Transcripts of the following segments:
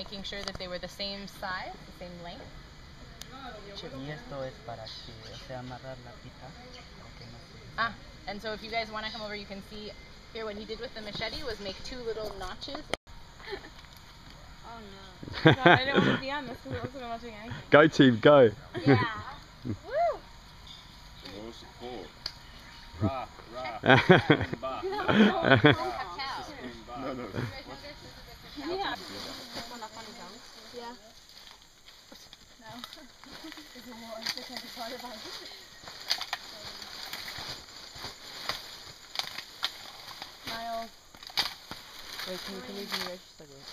making sure that they were the same size, the same length. Y esto es para que, o sea, amarrar la pita. Ah, and so if you guys want to come over, you can see here what he did with the machete was make two little notches. Oh no. God, I didn't want to be on this because it wasn't watching anything. Go team, go. Yeah. Woo! No support. Ra, ba. No, no. Yeah. Yeah. No. It's a war. They can't be part of it. Miles. Wait, can you just a second?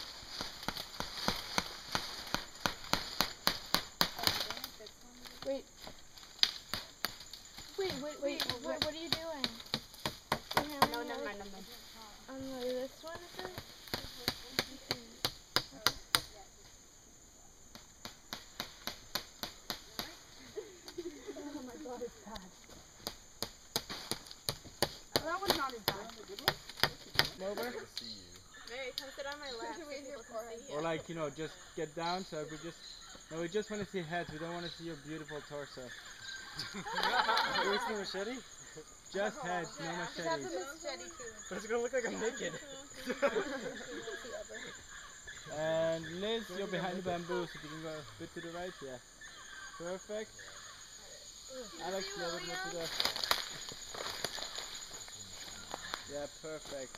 Wait. Wait, what are you doing? No, never mind. This one is it? Oh my god, it's bad. Well, that one's not as bad. Over? Mary, come sit on my lap so people can see you. Or like, you know, just get down so we just want to see heads, we don't want to see your beautiful torso. Where's the machete? Just heads, no machetes. But it's gonna look like I'm naked. And Liz, you're behind the bamboo, so if you can go a bit to the right, yeah. Perfect. Alex, the other bit to the... Yeah, perfect.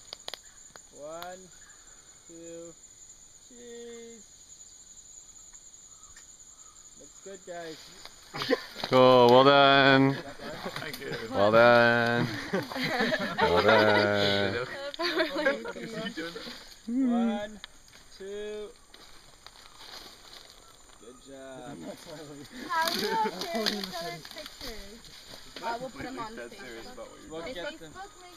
1, 2, cheese. Looks good, guys. Cool, well done. Thank you. Well done. Well done. 1, 2. Good job. How do you share each other's pictures? We'll put them on Dead serious about what you're We'll doing. get them. Facebook makes